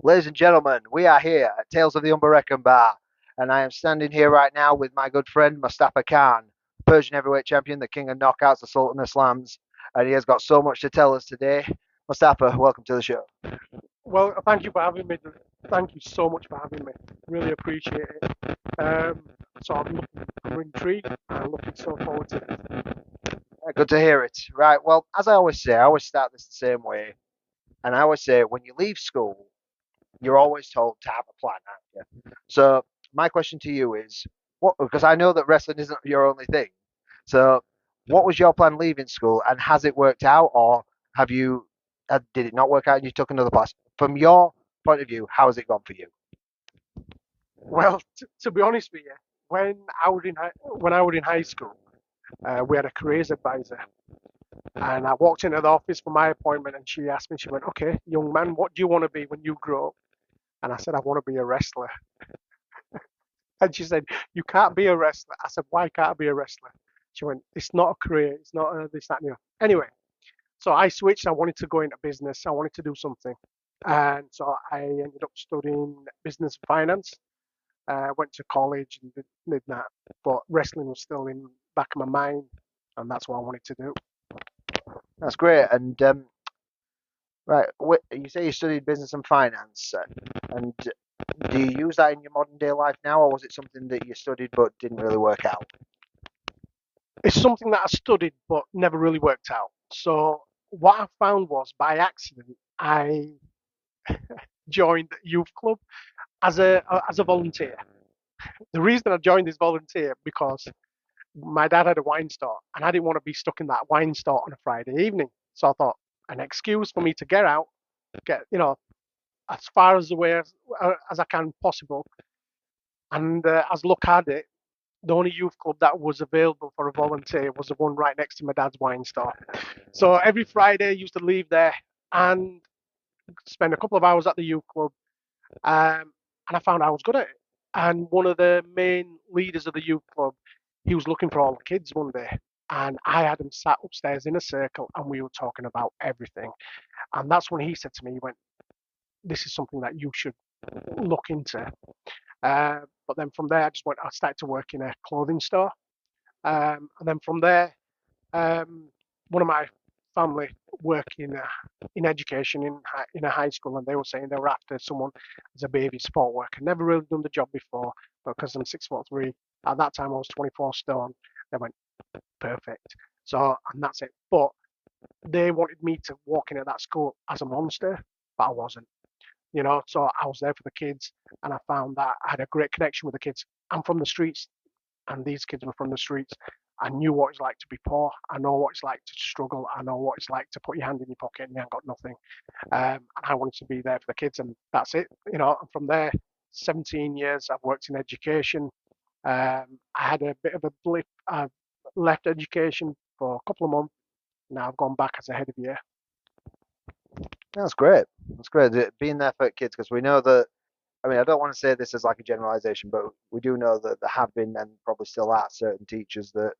Ladies and gentlemen, we are here at Tales of the Unberechenbar, and I am standing here right now with my good friend Mustafa Khan, Persian heavyweight champion, the king of knockouts, the Sultan of Slams, and he has got so much to tell us today. Mustafa, welcome to the show. Well, thank you for having me. Thank you so much for having me. Really appreciate it. Um, I'm intrigued and I'm looking so forward to it. Good to hear it. Right, well, as I always say, I always start this the same way, and I always say when you leave school, you're always told to have a plan, aren't you? So my question to you is, what? Because I know that wrestling isn't your only thing. So what was your plan leaving school, and has it worked out, or have you? Did it not work out, and you took another class? From your point of view, how has it gone for you? Well, to be honest with you, when I was in high school, we had a careers advisor, and I walked into the office for my appointment, and she asked me, she went, "Okay, young man, what do you want to be when you grow up?" And I said, "I want to be a wrestler." And she said, "You can't be a wrestler." I said, "Why can't I be a wrestler?" She went, "It's not a career. It's not this, that, and the other." Anyway, so I switched. I wanted to go into business. I wanted to do something. And so I ended up studying business and finance. Went to college and did that. But wrestling was still in the back of my mind. And that's what I wanted to do. That's great. And right, you say you studied business and finance, and do you use that in your modern day life now, or was it something that you studied but didn't really work out? It's something that I studied but never really worked out. So what I found was by accident, I joined a youth club as a volunteer. The reason I joined this volunteer because my dad had a wine store and I didn't want to be stuck in that wine store on a Friday evening. So I thought an excuse for me to get out, get, as far as away as I can possible. And as luck had it, the only youth club that was available for a volunteer was the one right next to my dad's wine store. So every Friday I used to leave there and spend a couple of hours at the youth club. And I found I was good at it. And one of the main leaders of the youth club, he was looking for all the kids one day. And I had them sat upstairs in a circle and we were talking about everything. And that's when he said to me, he went, "This is something that you should look into." But then from there, I started to work in a clothing store. And then from there, um, one of my family work in education in a high school, and they were saying they were after someone as a baby support worker. Never really done the job before, but because I'm 6'3", at that time I was 24 stone. They went perfect. So and that's it. But they wanted me to walk in at that school as a monster, but I wasn't. So I was there for the kids, and I found that I had a great connection with the kids. I'm from the streets, and these kids were from the streets. I knew what it's like to be poor. I know what it's like to struggle. I know what it's like to put your hand in your pocket and you ain't got nothing. And I wanted to be there for the kids, and that's it. And from there, 17 years I've worked in education. I had a bit of a blip. I left education for a couple of months. Now I've gone back as a head of year. That's great. That's great. Being there for kids, because we know that. I mean, I don't want to say this as like a generalization, but we do know that there have been and probably still are certain teachers that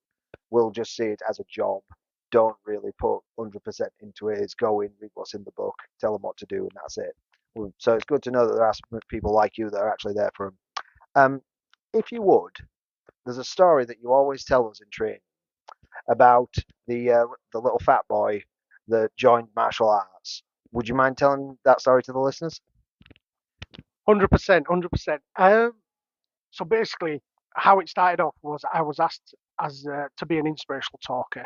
will just see it as a job, don't really put 100% into it. It's go in, read what's in the book, tell them what to do, and that's it. So it's good to know that there are people like you that are actually there for them. If you would, there's a story that you always tell us in training about the little fat boy that joined martial arts. Would you mind telling that story to the listeners? 100%, 100%. So basically, how it started off was I was asked as to be an inspirational talker,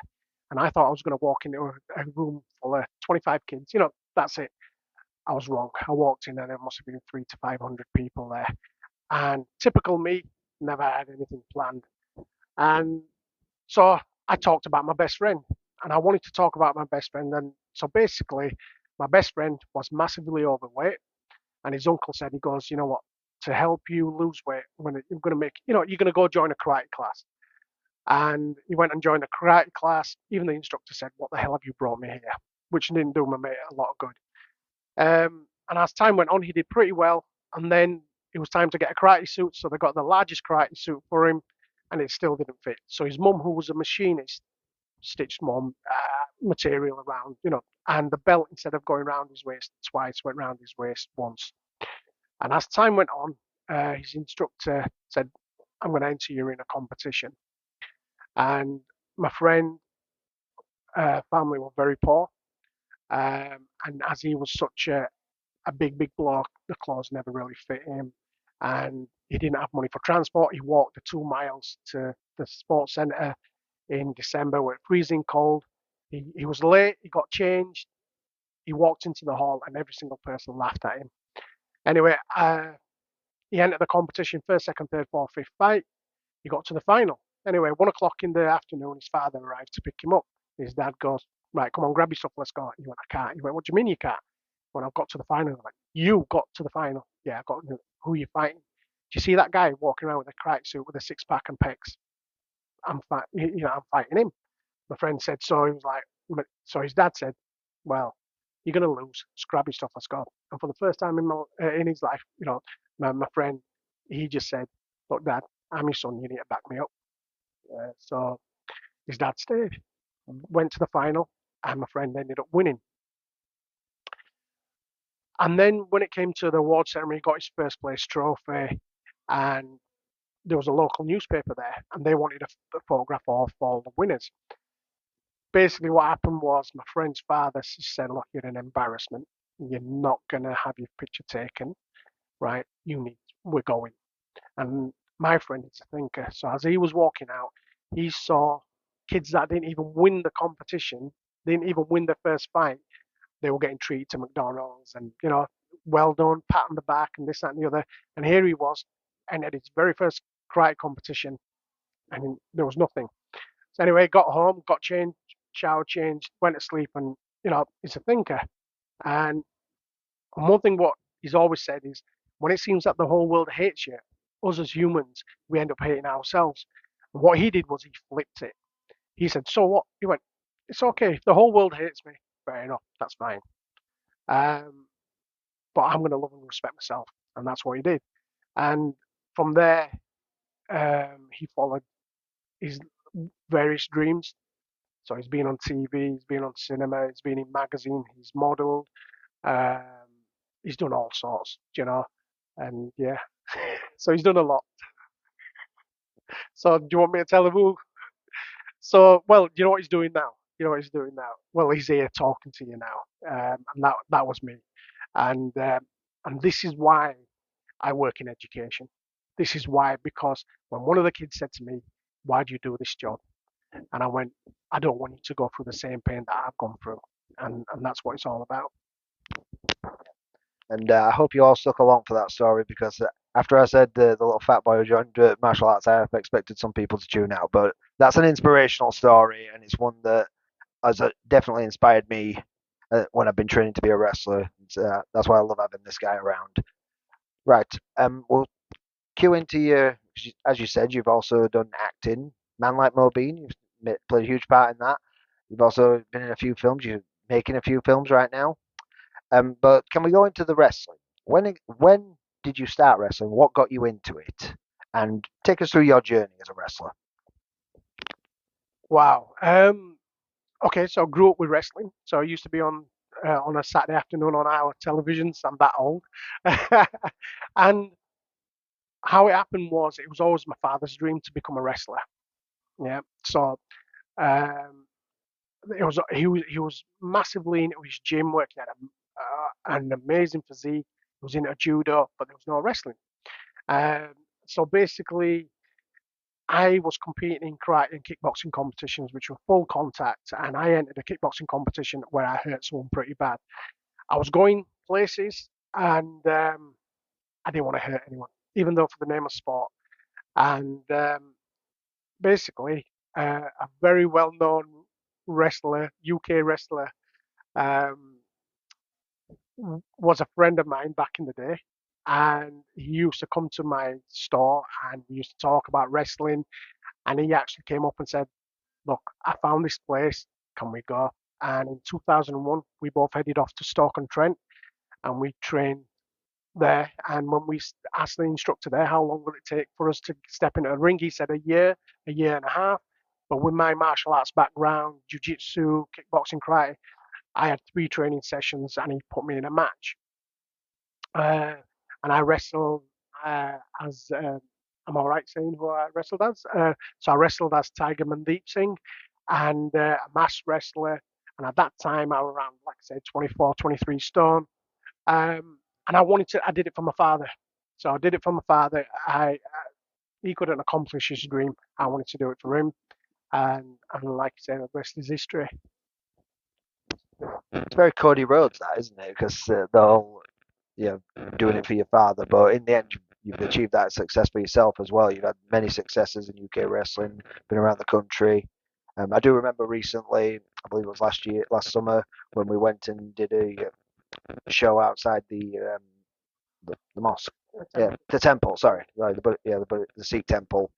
and I thought I was going to walk into a room full of 25 kids. That's it. I was wrong. I walked in and there must have been 300 to 500 people there, and typical me, never had anything planned. And so I talked about my best friend, and I wanted to talk about my best friend. And so basically, my best friend was massively overweight, and his uncle said, he goes, "You know what? To help you lose weight, you're going to you're going to go join a karate class." And he went and joined a karate class. Even the instructor said, "What the hell have you brought me here?" Which didn't do my mate a lot of good. And as time went on, he did pretty well. And then it was time to get a karate suit. So they got the largest karate suit for him, and it still didn't fit. So his mum, who was a machinist, stitched more material around, and the belt, instead of going around his waist twice, went around his waist once. And as time went on, his instructor said, "I'm going to enter you in a competition." And my friend family were very poor, and as he was such a big bloke, the clothes never really fit him, and he didn't have money for transport. He walked the 2 miles to the sports centre in December where it's freezing cold. He was late. He got changed. He walked into the hall, and every single person laughed at him. Anyway, he entered the competition first, second, third, fourth, fifth fight. He got to the final. Anyway, 1 o'clock in the afternoon, his father arrived to pick him up. His dad goes, "Right, come on, grab your stuff, let's go." He went, "I can't." He went, "What do you mean you can't?" When I've got to the final, I'm like, "You got to the final?" "Yeah, I got. Who are you fighting?" "Do you see that guy walking around with a karate suit with a six pack and pecs? I'm fighting him." My friend said, so he was like, so his dad said, "Well, you're going to lose. Just grab your stuff, let's go." And for the first time in his life, my friend, he just said, "Look, Dad, I'm your son. You need to back me up." So his dad stayed, went to the final, and my friend ended up winning. And then when it came to the award ceremony, he got his first place trophy, and there was a local newspaper there, and they wanted a photograph of all the winners. Basically, what happened was my friend's father said, "Look, you're an embarrassment. You're not going to have your picture taken, right? We're going." And my friend is a thinker. So as he was walking out, he saw kids that didn't even win the competition, didn't even win their first fight. They were getting treated to McDonald's and, well done, pat on the back and this, that, and the other. And here he was, entered his very first karate competition, and there was nothing. So anyway, got home, got changed, shower changed, went to sleep, and he's a thinker. And one thing what he's always said is, when it seems that the whole world hates you, us as humans, we end up hating ourselves. And what he did was he flipped it. He said, "So what?" He went, "It's okay. If the whole world hates me, fair enough, that's fine. Um, but I'm going to love and respect myself." And that's what he did. And from there, he followed his various dreams. So he's been on TV, he's been on cinema, he's been in magazine, he's modelled, um, he's done all sorts. And yeah, so he's done a lot. So do you want me to tell him who? So, well, you know what he's doing now? You know what he's doing now? Well, he's here talking to you now, and that was me. And this is why I work in education. This is why, because when one of the kids said to me, "Why do you do this job?" And I went, "I don't want you to go through the same pain that I've gone through," and that's what it's all about. And I hope you all stuck along for that story because after I said the little fat boy who joined martial arts, I have expected some people to tune out. But that's an inspirational story, and it's one that has definitely inspired me when I've been training to be a wrestler. That's why I love having this guy around. Right. We'll cue into your, as you said, you've also done acting. Man Like Mobeen, you've played a huge part in that. You've also been in a few films. You're making a few films right now. But can we go into the wrestling? When did you start wrestling? What got you into it? And take us through your journey as a wrestler. Wow. Okay, so I grew up with wrestling. So I used to be on a Saturday afternoon on our televisions. I'm that old. And how it happened was it was always my father's dream to become a wrestler. Yeah. So um, he was massively into his gym work. He had an amazing physique. He was into judo, but there was no wrestling. Um, so basically, I was competing in karate and kickboxing competitions, which were full contact, and I entered a kickboxing competition where I hurt someone pretty bad. I was going places, and I didn't want to hurt anyone, even though for the name of sport. And basically, a very well-known wrestler, UK wrestler, um, was a friend of mine back in the day. And he used to come to my store and we used to talk about wrestling. And he actually came up and said, "Look, I found this place. Can we go?" And in 2001, we both headed off to Stoke-on-Trent and we trained there. And when we asked the instructor there, "How long will it take for us to step into a ring?" He said a year and a half. But with my martial arts background, jiu-jitsu, kickboxing, karate, I had 3 training sessions and he put me in a match. Uh, and I wrestled as I'm all right saying who I wrestled as. So I wrestled as Tiger Mandeep Singh and a mass wrestler. And at that time, I was around, like I said, 24, 23 stone. And I did it for my father. So I did it for my father. He couldn't accomplish his dream. I wanted to do it for him. And like I said, the rest is history. It's very Cody Rhodes, that, isn't it? Because the whole, you know, doing it for your father, but in the end, you've achieved that success for yourself as well. You've had many successes in UK wrestling, been around the country. I do remember recently, I believe it was last summer, when we went and did a show outside the mosque. Yeah, the temple. Sorry, right, the Sikh temple,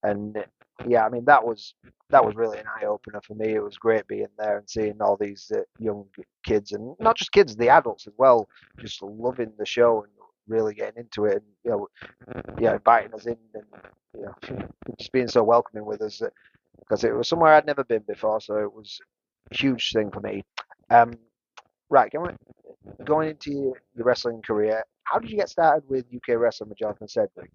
and yeah, I mean that was really an eye opener for me. It was great being there and seeing all these young kids, and not just kids, the adults as well, just loving the show and really getting into it, and yeah, inviting us in, and you know, just being so welcoming with us because it was somewhere I'd never been before, so it was a huge thing for me. Um, right, going into your wrestling career, how did you get started with UK wrestling with Jonathan Sedgwick?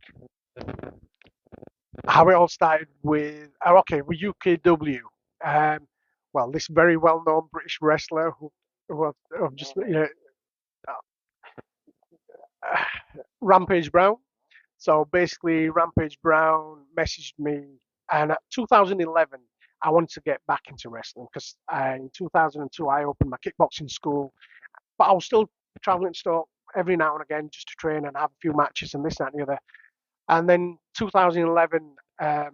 How it all started with, okay, with UKW. Um, well, this very well-known British wrestler who I've just, uh, Rampage Brown. So basically, Rampage Brown messaged me, and at 2011, I wanted to get back into wrestling because in 2002 I opened my kickboxing school, but I was still traveling to Stoke every now and again just to train and have a few matches and this, that, and the other. And then 2011, I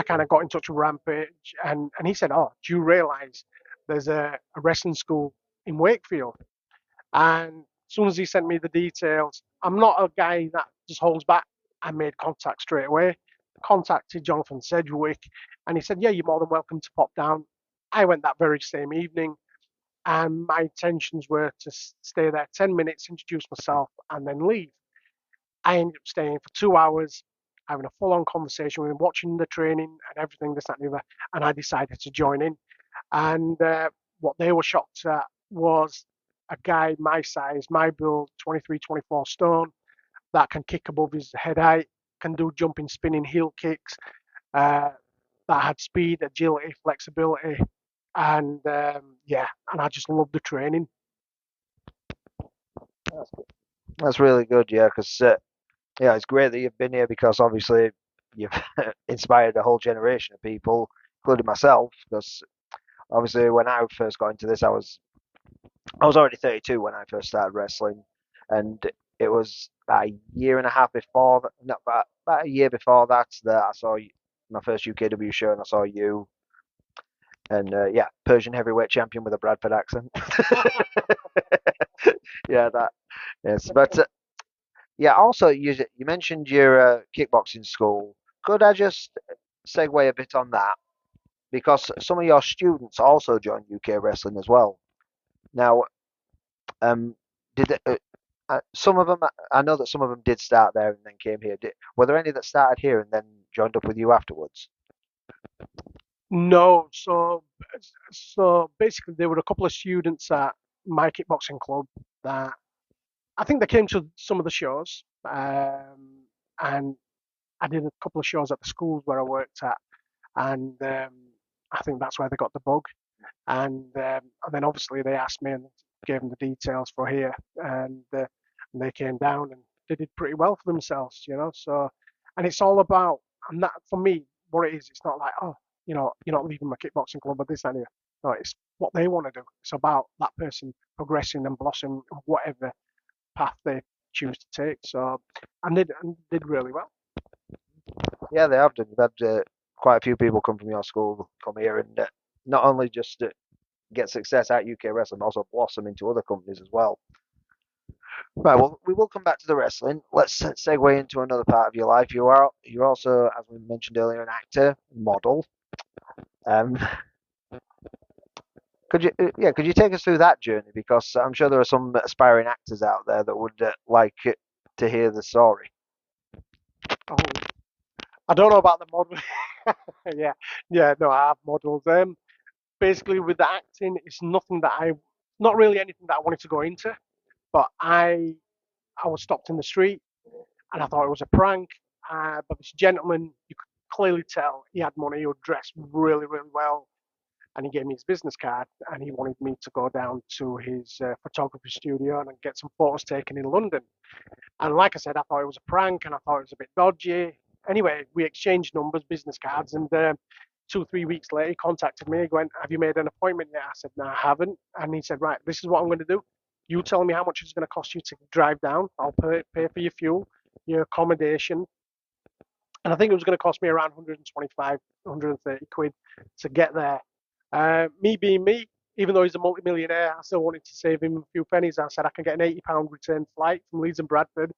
kind of got in touch with Rampage, and he said, "Oh, do you realise there's a wrestling school in Wakefield?" And as soon as he sent me the details, I'm not a guy that just holds back. I made contact straight away. Contacted Jonathan Sedgwick, and he said, "Yeah, you're more than welcome to pop down." I went that very same evening, and my intentions were to stay there 10 minutes, introduce myself, and then leave. I ended up staying for 2 hours, having a full-on conversation with him, watching the training and everything, this, that, and the other, and I decided to join in. And what they were shocked at was a guy my size, my build, 23, 24 stone, that can kick above his head height, can do jumping, spinning heel kicks, uh, that had speed, agility, flexibility, and yeah, and I just loved the training. That's, that's really good, yeah, because yeah, it's great that you've been here because obviously you've inspired a whole generation of people, including myself. Because obviously, when I first got into this, I was already 32 when I first started wrestling, and it was about a year and a half before that, no, about a year before that, that I saw my first UKW show, and I saw you, and yeah, Persian heavyweight champion with a Bradford accent. Yeah, that. Yes, but yeah. Also, you mentioned your kickboxing school. Could I just segue a bit on that because some of your students also joined UK wrestling as well. Now, um, did some of them? I know that some of them did start there and then came here. Were there any that started here and then joined up with you afterwards? No, so basically there were a couple of students at my kickboxing club that I think they came to some of the shows, and I did a couple of shows at the schools where I worked at, and I think that's where they got the bug. And then obviously they asked me and gave them the details for here, and they came down and they did pretty well for themselves, you know. So, and it's all about, and that for me, what it is, it's not like, oh, you know, you're not leaving my kickboxing club or this and that. No, it's what they want to do. It's about that person progressing and blossoming in whatever path they choose to take. So, and did really well. Yeah, they have done. You've had quite a few people come from your school come here and not only just get success at UK wrestling, but also blossom into other companies as well. Right, well, we will come back to the wrestling. Let's segue into another part of your life. You're also, as we mentioned earlier, an actor, model. Um, could you take us through that journey? Because I'm sure there are some aspiring actors out there that would like to hear the story. Oh, I don't know about the model. Yeah, yeah, no, I have models. Basically with the acting, it's nothing that not really anything that I wanted to go into, but I was stopped in the street. and I thought it was a prank. But this gentleman, you could clearly tell he had money. He would dress really, really well, and he gave me his business card, and he wanted me to go down to his photography studio and get some photos taken in London. And like I said, I thought it was a prank, and I thought it was a bit dodgy. Anyway, we exchanged numbers, business cards, and 2, 3 weeks later, he contacted me. He went, "Have you made an appointment yet?" I said, "No, I haven't." And he said, "Right, this is what I'm going to do. You tell me how much it's going to cost you to drive down. I'll pay for your fuel, your accommodation, and I think it was going to cost me around 125, 130 quid to get there." Me being me, even though he's a multimillionaire, I still wanted to save him a few pennies. I said I can get an £80 return flight from Leeds and Bradford.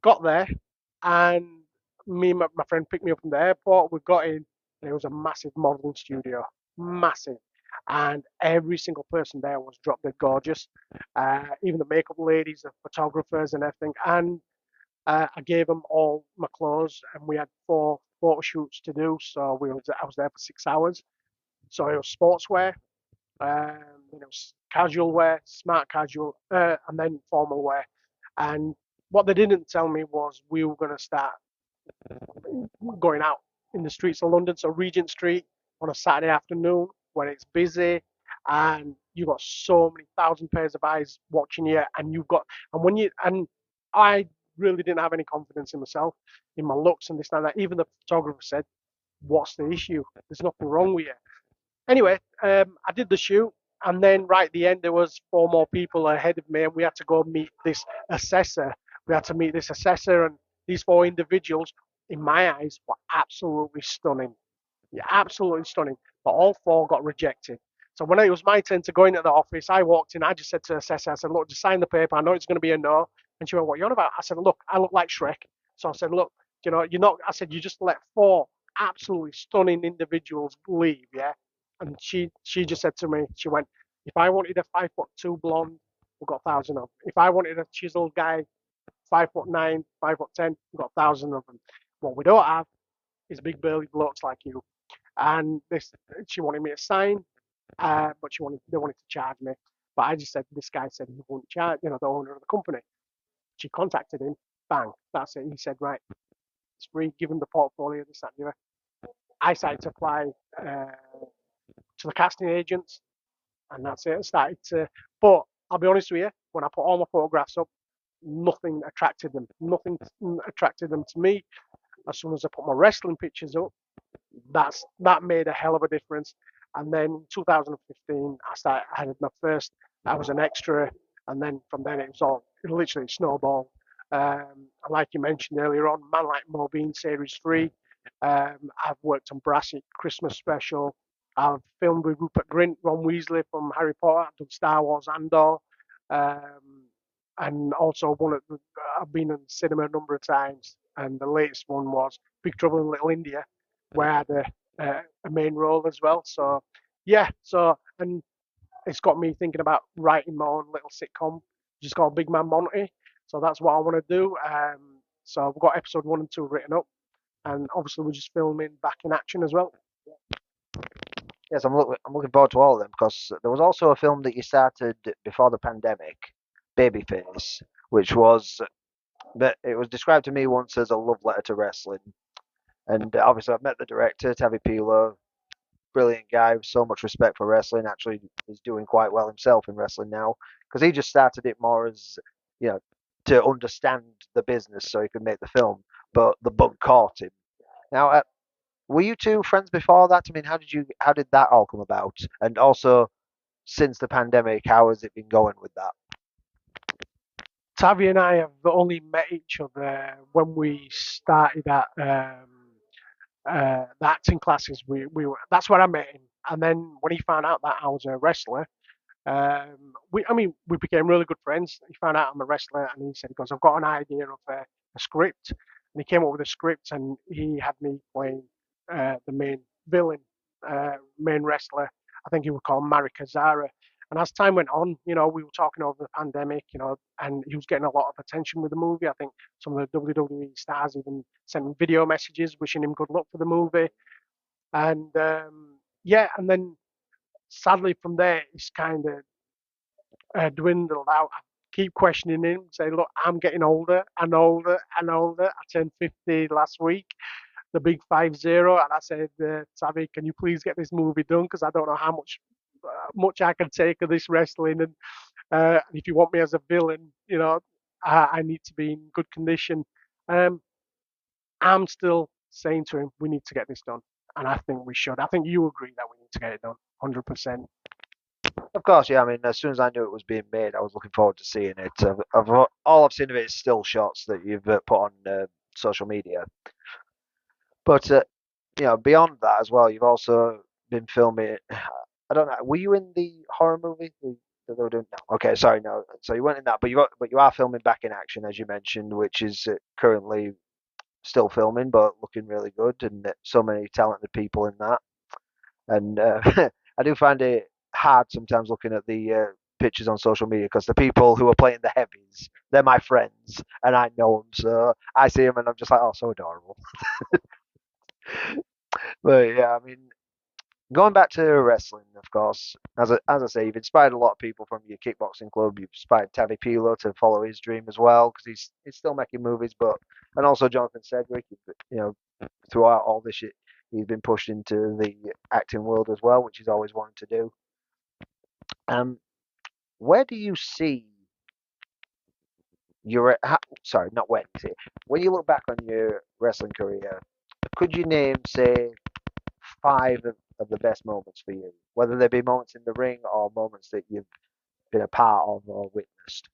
Got there, and me and my friend picked me up from the airport. We got in, and it was a massive modeling studio, massive. And every single person there was drop dead gorgeous. Even the makeup ladies, the photographers, and everything. And I gave them all my clothes, and we had 4 photo shoots to do. So I was there for 6 hours. So it was sportswear, then it was casual wear, smart casual, and then formal wear. And what they didn't tell me was we were going to start going out in the streets of London. So Regent Street on a Saturday afternoon when it's busy, and you've got so many thousand pairs of eyes watching you, and I really didn't have any confidence in myself, in my looks and this and that. Even the photographer said, "What's the issue? There's nothing wrong with you." Anyway, I did the shoot, and then right at the end there was 4 more people ahead of me, and we had to go meet this assessor. We had to meet this assessor, and these 4 individuals, in my eyes, were absolutely stunning. Yeah, absolutely stunning. But all 4 got rejected. So when it was my turn to go into the office, I walked in. I just said to the assessor, I said, "Look, just sign the paper. I know it's going to be a no." And she went, "What are you on about?" I said, "Look, I look like Shrek." So I said, "Look, you're not." I said, "You just let 4 absolutely stunning individuals leave, yeah." And she just said to me, she went, "If I wanted a 5'2" blonde, we've got 1,000 of them. If I wanted a chiseled guy, 5'9", 5'10", we've got 1,000 of them. What we don't have is big burly blokes like you." And she wanted me to sign, but they wanted to charge me. But I just said, this guy said he wouldn't charge, the owner of the company. She contacted him, bang, that's it. He said, "Right, it's free, give him the portfolio, this, that, and the other." I started to apply to the casting agents, and that's it. I started to, but I'll be honest with you, when I put all my photographs up, nothing attracted them. Nothing attracted them to me. As soon as I put my wrestling pictures up, that made a hell of a difference. And then in 2015, I had my first. I was an extra, and then from then it literally snowballed. Like you mentioned earlier on, Man Like Mobeen Series 3. I've worked on Brassic Christmas Special. I've filmed with Rupert Grint, Ron Weasley from Harry Potter. I've done Star Wars Andor. Um, and also I've been in cinema a number of times, and the latest one was Big Trouble in Little India, where I had a main role as well. So yeah, and it's got me thinking about writing my own little sitcom, just called Big Man Monty. So that's what I want to do. So I've got episode 1 and 2 written up, and obviously we're just filming back in action as well. Yes, I'm looking forward to all of them because there was also a film that you started before the pandemic, Babyface, which was that it was described to me once as a love letter to wrestling. And obviously, I've met the director, Tavi Pilo, brilliant guy with so much respect for wrestling. Actually, he's doing quite well himself in wrestling now because he just started it more as, you know, to understand the business so he could make the film. But the bug caught him. Now, were you two friends before that? I mean, how did that all come about? And also, since the pandemic, how has it been going with that? Tavi and I have only met each other when we started at the acting classes. That's where I met him, and then when he found out that I was a wrestler, we became really good friends. He found out I'm a wrestler, and he said, "Because I've got an idea of a script," and he came up with a script, and he had me playing the main villain, main wrestler. I think he was called Marikazara. And as time went on, we were talking over the pandemic, and he was getting a lot of attention with the movie. I think some of the WWE stars even sent him video messages wishing him good luck for the movie. And yeah, and then sadly from there, it's kind of dwindled out. keep questioning him, say, look, I'm getting older and older and older. I turned 50 last week, the big 50, and I said, Tavi, can you please get this movie done? Because I don't know how much I can take of this wrestling, and if you want me as a villain, I need to be in good condition. Um, I'm still saying to him, we need to get this done, and I think we should. I think you agree that we need to get it done, 100%. Of course, yeah. I mean, as soon as I knew it was being made, I was looking forward to seeing it. All I've seen of it is still shots that you've put on social media. But beyond that as well, you've also been filming. I don't know. Were you in the horror movie that they were doing? No. Okay, sorry, no. So you weren't in that, but you are filming Back in Action, as you mentioned, which is currently still filming, but looking really good, and so many talented people in that. And I do find it hard sometimes looking at the pictures on social media because the people who are playing the heavies, they're my friends, and I know them, so I see them and I'm just like, oh, so adorable. But yeah, I mean, going back to wrestling, of course, as I say, you've inspired a lot of people from your kickboxing club. You've inspired Tavi Pilo to follow his dream as well because he's still making movies, but and also Jonathan Sedgwick, you know, throughout all this shit, he's been pushed into the acting world as well, which he's always wanted to do. Where do you see sorry, not where do you see when you look back on your wrestling career, could you name, say, five of the best moments for you? Whether they be moments in the ring or moments that you've been a part of or witnessed.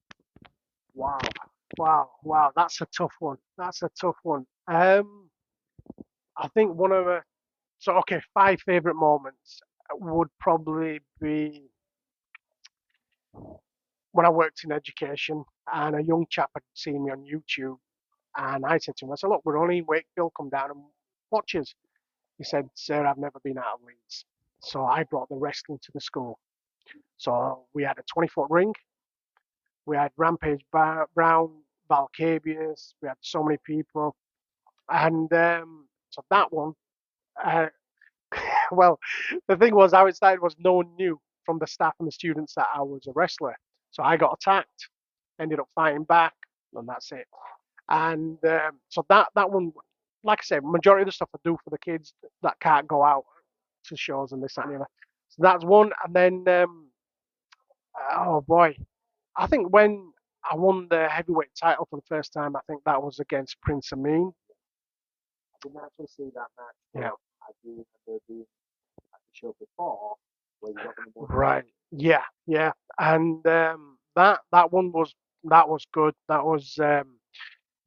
Wow, wow. That's a tough one. That's a tough one. I think one of the so okay, five favorite moments would probably be when I worked in education and a young chap had seen me on YouTube and I said to him, I said, look, we're only in Wakefield, come down and watch us. He said, sir, I've never been out of Leeds. So I brought the wrestling to the school. So we had a 20-foot ring. We had Rampage Brown, Valcabius. We had so many people. And so that one, uh, well, the thing was, how it started was no one knew from the staff and the students that I was a wrestler. So I got attacked, ended up fighting back, and that's it. And so that one, like I said, majority of the stuff I do for the kids that can't go out to shows and this that, and the other. So that's one. And then, oh boy, I think when I won the heavyweight title for the first time, I think that was against Prince Amin. I didn't actually see that match, Yeah. but I do remember being at the show before where you got the Right. Yeah. Yeah. And that one was good. That was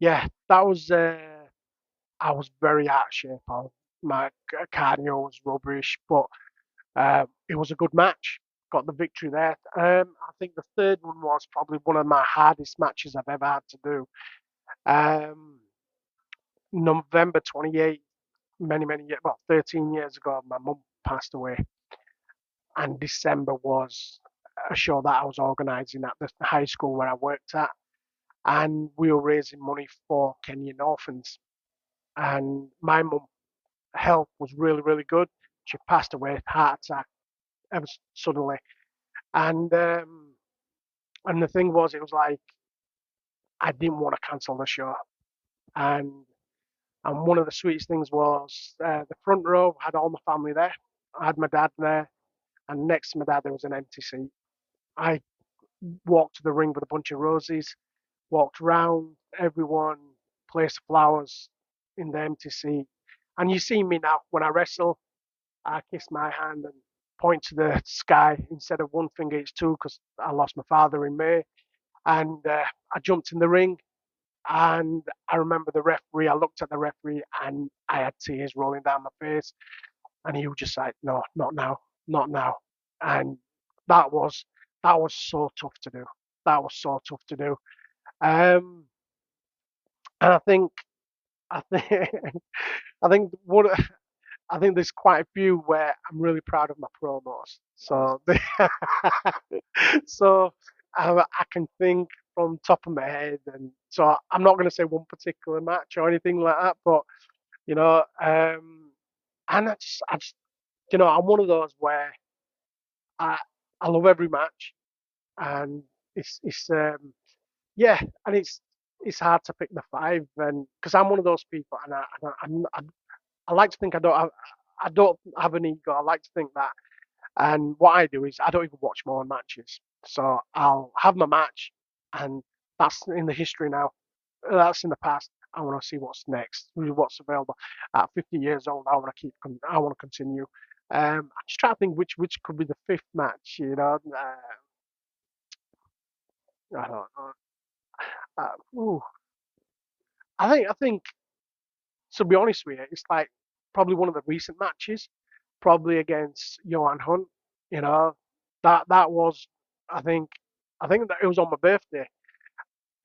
yeah. That was I was very out of shape. My cardio was rubbish, but it was a good match. Got the victory there. I think the third one was probably one of my hardest matches I've ever had to do. Um, November 28th, many years, well, 13 years ago, my mum passed away, and December was a show that I was organising at the high school where I worked at, and we were raising money for Kenyan orphans. And my mum health was really good. She passed away, heart attack, ever suddenly. And and the thing was, it was like I didn't want to cancel the show. And and one of the sweetest things was the front row had all my family there. I had my dad there, and next to my dad there was an empty seat. I walked to the ring with a bunch of roses, walked round everyone, placed flowers in the empty seat. And you see me now when I wrestle, I kiss my hand and point to the sky instead of one finger, it's two because I lost my father in May. And I jumped in the ring, and I remember the referee. I looked at the referee, and I had tears rolling down my face. And he was just like, "No, not now, not now." And that was that was so tough to do. That was so tough to do. Um, and I think I think what I think there's quite a few where I'm really proud of my promos. Nice. So, so I can think from top of my head, and so I'm not going to say one particular match or anything like that, but you know, and I'm one of those where I I love every match, and it's yeah, and it's hard to pick the five, and because I'm one of those people, and I like to think I don't have an ego. I like to think that, and what I do is I don't even watch my own matches. So I'll have my match, and that's in the history now. That's in the past. I want to see what's next, what's available. At 50 years old, I want to I want to continue. I'm just trying to think which could be the fifth match. I don't know. Ooh, I think to be honest with you, it's like probably one of the recent matches, probably against Johan Hunt. You know, that was I think I think that it was on my birthday,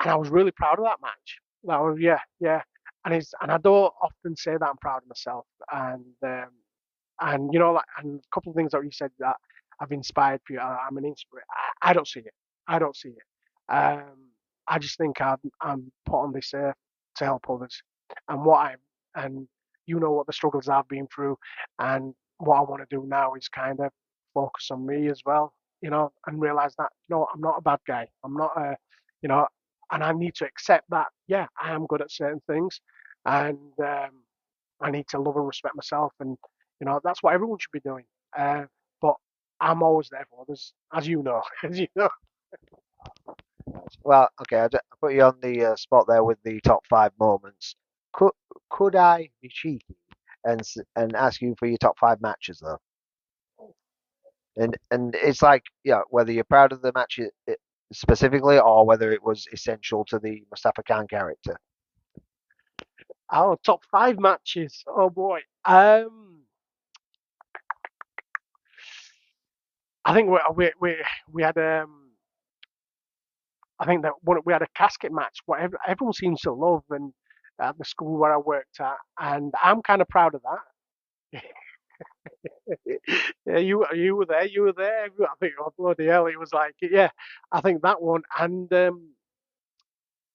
and I was really proud of that match. That was yeah, and I don't often say that I'm proud of myself, and like and a couple of things that you said that have inspired you. I'm an inspiration. I don't see it. I don't see it. I just think I'm put on this earth to help others, and and what the struggles I've been through, and what I want to do now is kind of focus on me as well, and realize that I'm not a bad guy. I'm not a, you know, and I need to accept that. Yeah, I am good at certain things, and I need to love and respect myself, and that's what everyone should be doing. But I'm always there for others, as you know, as you know. Well, okay, I put you on the spot there with the top five moments. Could could I be cheeky and ask you for your top five matches though? And it's like, whether you're proud of the match specifically or whether it was essential to the Mustafa Khan character. Our top five matches. Oh boy. I think we had I think that we had a casket match. Whatever everyone seems to love, and at the school where I worked at, and I'm kind of proud of that. Yeah, you were there. You were there. I think, oh bloody hell, it was like, yeah. I think that one, and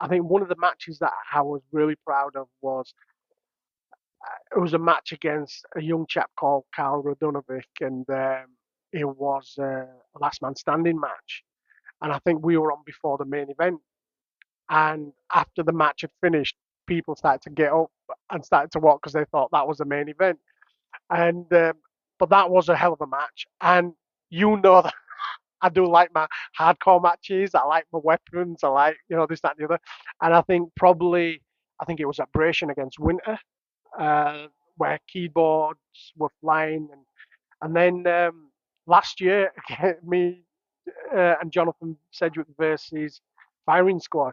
I think one of the matches that I was really proud of was it was a match against a young chap called Karl Radunovic, and it was a last man standing match. And I think we were on before the main event. And after the match had finished, people started to get up and started to walk because they thought that was the main event. And but that was a hell of a match. And that I do like my hardcore matches. I like my weapons. I like this, that, and the other. And I think it was at Bration against Winter, uh, where keyboards were flying, and then last year me and Jonathan Sedgwick versus Firing Squad.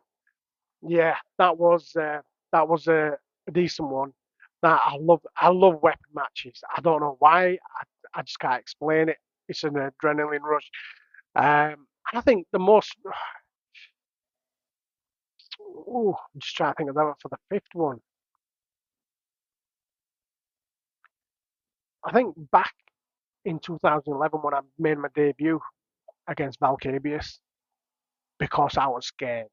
Yeah, that was a decent one. That I love weapon matches. I don't know why. I just can't explain it. It's an adrenaline rush. And I think the most. Ooh, I'm just trying to think of that for the fifth one. I think back in 2011 when I made my debut against Valcabius because I was scared.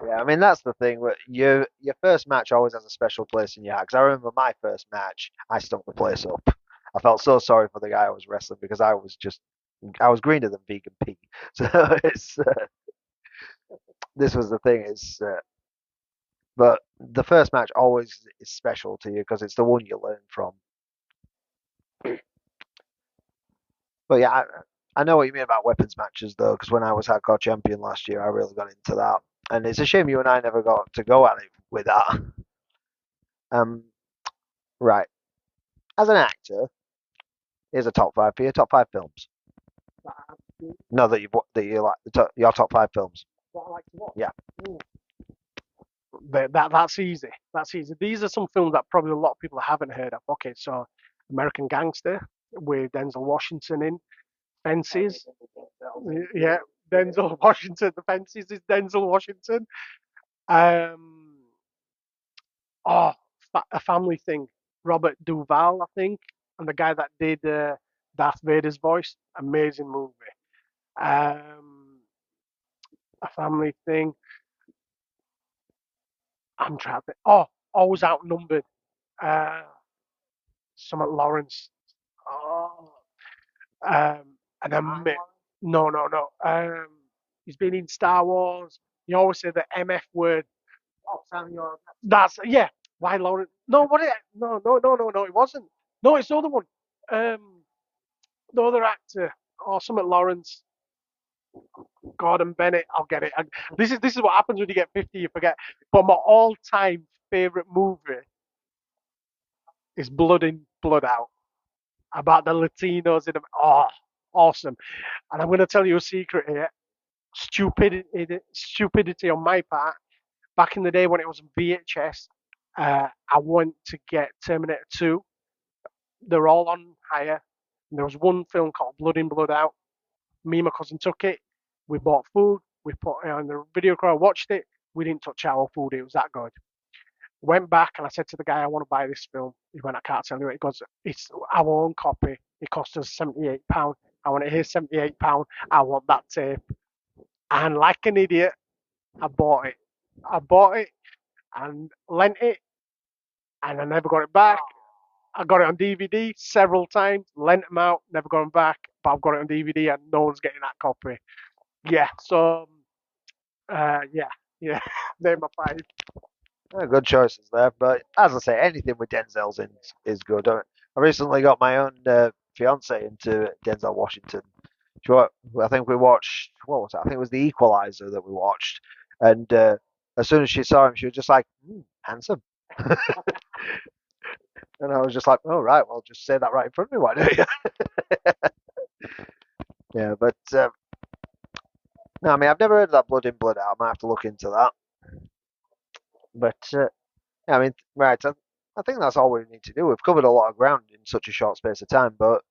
Yeah, I mean that's the thing. Your first match always has a special place in your heart. Because I remember my first match, I stunk the place up. I felt so sorry for the guy I was wrestling because I was greener than vegan pea. So it's this was the thing. But the first match always is special to you because it's the one you learn from. But yeah, I know what you mean about weapons matches though, because when I was hardcore champion last year, I really got into that, and it's a shame you and I never got to go at it with that. Um, right. As an actor, here's a top five for your top five films. No, that you like your top five films. What I like to watch. Yeah. Ooh, that's easy. That's easy. These are some films that probably a lot of people haven't heard of. Okay, so American Gangster with Denzel Washington in. Fences. Yeah, Denzel Washington. The Fences is Denzel Washington. Um, a family thing. Robert Duvall, I think, and the guy that did Darth Vader's voice. Amazing movie. Um, a family thing. I'm trying to think. Oh, Always Outnumbered. Uh, some at Lawrence. Oh, and then no, no, no. He's been in Star Wars. You always say the MF word. That's yeah. Why Lawrence? No, what? No. It wasn't. No, it's the other one. Um, the other actor or something Lawrence. Gordon Bennett. I'll get it. This is what happens when you get 50. You forget. But my all-time favorite movie is Blood In, Blood Out, about the Latinos in them. Oh, awesome! And I'm going to tell you a secret here. Stupidity on my part. Back in the day when it was VHS, I went to get Terminator 2. They're all on hire. And there was one film called Blood In, Blood Out. Me and my cousin took it. We bought food. We put it on the video camera, watched it. We didn't touch our food. It was that good. Went back and I said to the guy, I want to buy this film. He went, I can't tell you it. He goes, it's our own copy. It cost us £78. I went, here's £78. I want that tape. And like an idiot, I bought it. I bought it and lent it, and I never got it back. I got it on DVD several times, lent them out, never got them back, but I've got it on DVD and no one's getting that copy. Yeah, so, yeah, they're my five. Good choices there, but as I say, anything with Denzel's in is good. I recently got my own fiance into Denzel Washington. I think we watched, what was it? I think it was The Equalizer that we watched, and as soon as she saw him, she was just like, handsome. And I was just like, oh, right, well, just say that right in front of me, why don't you? Yeah, but no, I mean, I've never heard of that Blood In, Blood Out. I might have to look into that. But yeah, I mean, right, I think that's all we need to do. We've covered a lot of ground in such a short space of time, but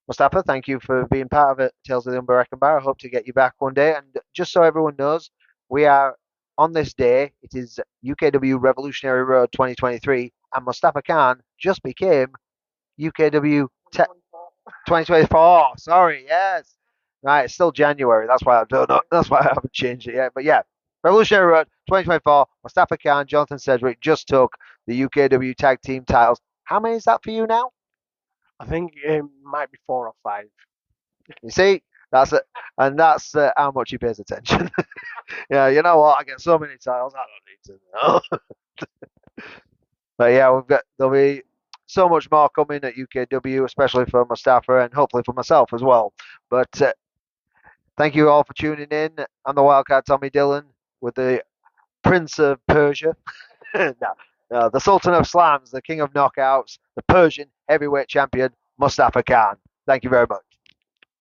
Mustafa, thank you for being part of it, Tales of the Unberechenbar. I hope to get you back one day. And just so everyone knows, we are on this day. It is UKW Revolutionary Road 2023, and Mustafa Khan just became UKW 2024. Sorry, yes. Right, it's still January. That's why I don't know. That's why I haven't changed it yet. But yeah, Revolutionary Road 2024. Mustafa Khan, Jonathan Sedgwick just took the UKW Tag Team titles. How many is that for you now? I think it might be 4 or 5. You see, that's it, and that's how much he pays attention. Yeah, you know what? I get so many titles, I don't need to know. But yeah, there'll be so much more coming at UKW, especially for Mustafa and hopefully for myself as well. But thank you all for tuning in. I'm the Wildcat Tommy Dillon with the Prince of Persia. No, no, the Sultan of Slams, the King of Knockouts, the Persian heavyweight champion, Mustafa Khan. Thank you very much.